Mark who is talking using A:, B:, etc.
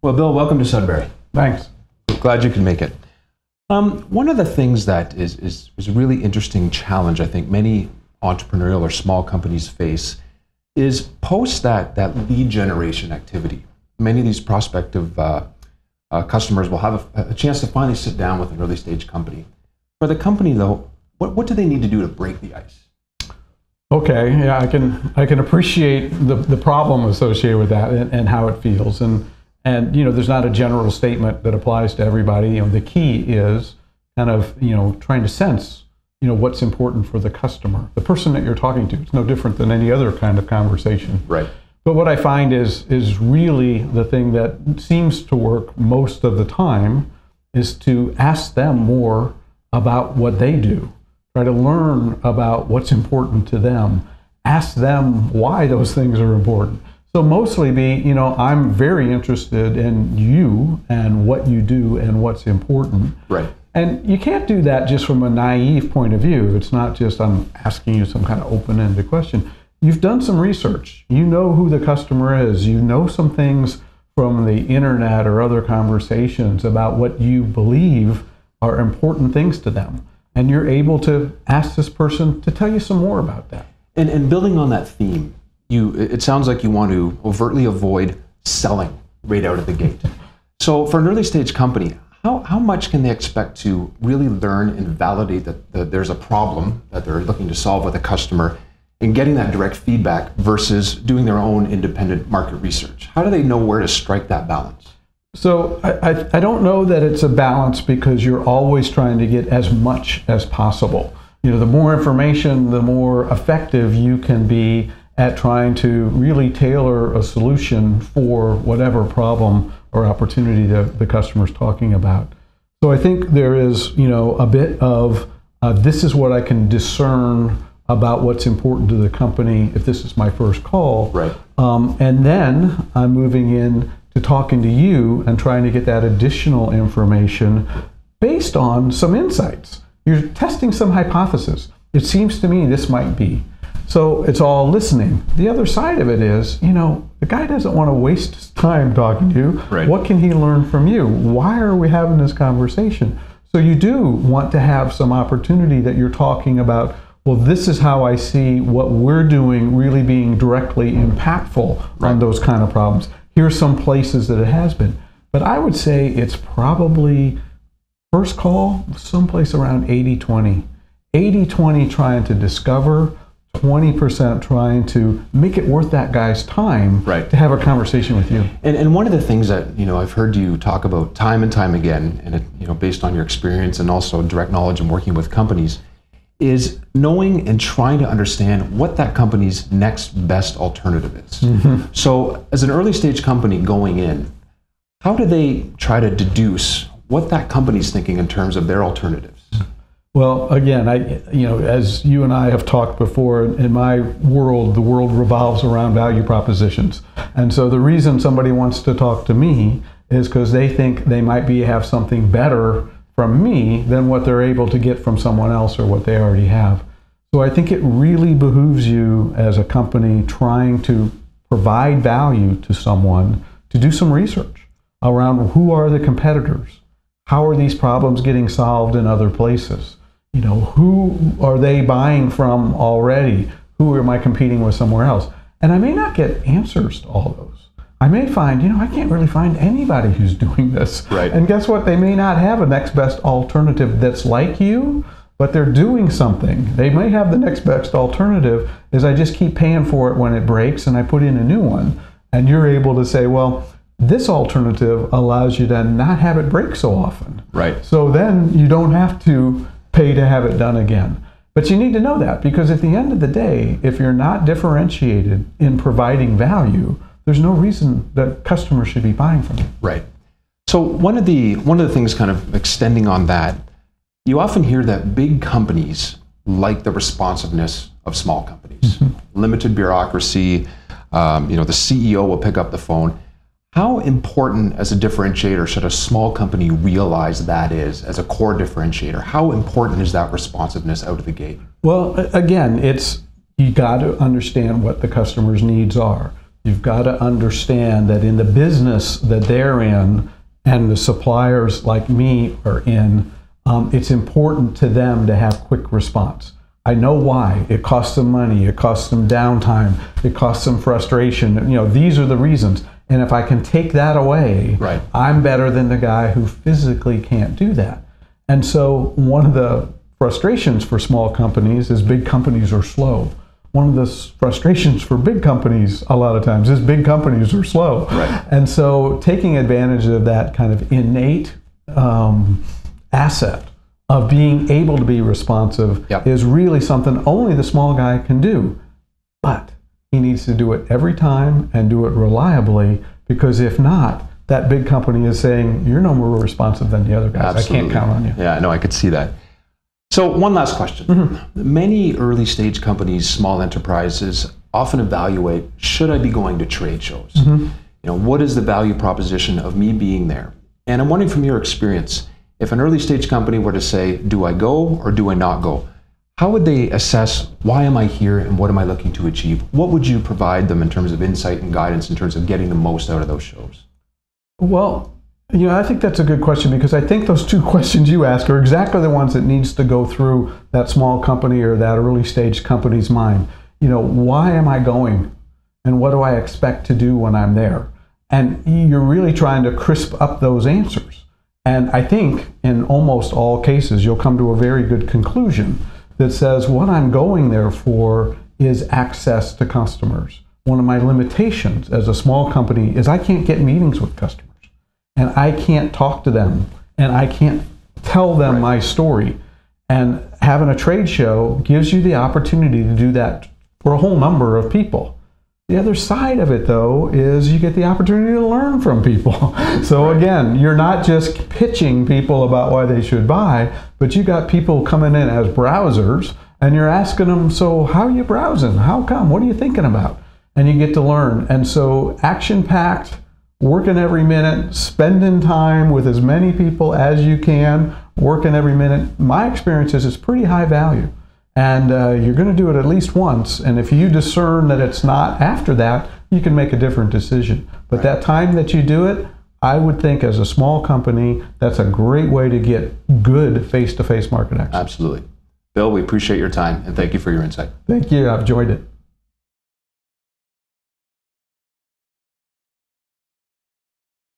A: Well, Bill, welcome to Sudbury.
B: Thanks.
A: Glad you can make it. One of the things that is a really interesting challenge I think many entrepreneurial or small companies face is post that lead generation activity. Many of these prospective customers will have a chance to finally sit down with an early stage company. For the company though, what do they need to do to break the ice?
B: Okay, yeah, I can appreciate the problem associated with that and how it feels. And there's not a general statement that applies to everybody. The key is kind of trying to sense what's important for the customer, the person that you're talking to. It's no different than any other kind of conversation.
A: Right.
B: But what I find is really the thing that seems to work most of the time is to ask them more about what they do. Try to learn about what's important to them. Ask them why those things are important. So mostly I'm very interested in you and what you do and what's important.
A: Right.
B: And you can't do that just from a naive point of view. It's not just I'm asking you some kind of open-ended question. You've done some research. You know who the customer is. You know some things from the internet or other conversations about what you believe are important things to them. And you're able to ask this person to tell you some more about that.
A: And building on that theme, it sounds like you want to overtly avoid selling right out of the gate. So for an early stage company, how much can they expect to really learn and validate that there's a problem that they're looking to solve with a customer and getting that direct feedback versus doing their own independent market research? How do they know where to strike that balance?
B: So I don't know that it's a balance because you're always trying to get as much as possible. The more information, the more effective you can be at trying to really tailor a solution for whatever problem or opportunity that the customer's talking about. So I think there is, a bit of this is what I can discern about what's important to the company if this is my first call.
A: Right.
B: And then I'm moving in to talking to you and trying to get that additional information based on some insights. You're testing some hypothesis. It seems to me this might be. So it's all listening. The other side of it is, the guy doesn't want to waste his time talking to you.
A: Right.
B: What can he learn from you? Why are we having this conversation? So you do want to have some opportunity that you're talking about, well, this is how I see what we're doing really being directly impactful on those kind of problems. Here's some places that it has been. But I would say it's probably first call, someplace around 80-20. 80-20 trying to discover, 20% trying to make it worth that guy's time to have a conversation with you.
A: And one of the things that I've heard you talk about time and time again, and based on your experience and also direct knowledge in working with companies, is knowing and trying to understand what that company's next best alternative is. Mm-hmm. So as an early stage company going in, how do they try to deduce what that company's thinking in terms of their alternatives?
B: Well, again, as you and I have talked before, in my world, the world revolves around value propositions. And so the reason somebody wants to talk to me is because they think they might have something better from me than what they're able to get from someone else or what they already have. So I think it really behooves you as a company trying to provide value to someone to do some research around who are the competitors, how are these problems getting solved in other places, who are they buying from already, who am I competing with somewhere else. And I may not get answers to all those. I may find, I can't really find anybody who's doing this.
A: Right.
B: And guess what? They may not have a next best alternative that's like you, but they're doing something. They may have the next best alternative is I just keep paying for it when it breaks and I put in a new one. And you're able to say, well, this alternative allows you to not have it break so often.
A: Right.
B: So then you don't have to pay to have it done again. But you need to know that because at the end of the day, if you're not differentiated in providing value, there's no reason that customers should be buying from you.
A: Right. So one of the things kind of extending on that, you often hear that big companies like the responsiveness of small companies. Mm-hmm. Limited bureaucracy, the CEO will pick up the phone. How important as a differentiator should a small company realize that is as a core differentiator? How important is that responsiveness out of the gate?
B: Well, again, you got to understand what the customer's needs are. You've got to understand that in the business that they're in and the suppliers like me are in, it's important to them to have quick response. I know why. It costs them money, it costs them downtime, it costs them frustration. These are the reasons. And if I can take that away,
A: right,
B: I'm better than the guy who physically can't do that. And so one of the frustrations for small companies is big companies are slow. One of the frustrations for big companies a lot of times is big companies are slow.
A: Right.
B: And so taking advantage of that kind of innate asset of being able to be responsive is really something only the small guy can do. But he needs to do it every time and do it reliably, because if not, that big company is saying, you're no more responsive than the other guys.
A: Absolutely.
B: I can't count on you.
A: Yeah, no, I could see that. So one last question. Many early stage companies, small enterprises, often evaluate, should I be going to trade shows? What is the value proposition of me being there? And I'm wondering, from your experience, if an early stage company were to say, do I go or do I not go? How would they assess, why am I here and what am I looking to achieve? What would you provide them in terms of insight and guidance in terms of getting the most out of those shows?
B: Well, I think that's a good question, because I think those two questions you ask are exactly the ones that needs to go through that small company or that early stage company's mind. Why am I going? And what do I expect to do when I'm there? And you're really trying to crisp up those answers. And I think in almost all cases, you'll come to a very good conclusion that says what I'm going there for is access to customers. One of my limitations as a small company is I can't get meetings with customers. And I can't talk to them, and I can't tell them my story. And having a trade show gives you the opportunity to do that for a whole number of people. The other side of it, though, is you get the opportunity to learn from people. So again, you're not just pitching people about why they should buy, but you got people coming in as browsers, and you're asking them, so how are you browsing? How come? What are you thinking about? And you get to learn. And so action-packed, working every minute, spending time with as many people as you can, working every minute. My experience is it's pretty high value. And you're going to do it at least once. And if you discern that it's not after that, you can make a different decision. But that time that you do it, I would think as a small company, that's a great way to get good face-to-face market access.
A: Absolutely. Bill, we appreciate your time and thank you for your insight.
B: Thank you. I've enjoyed it.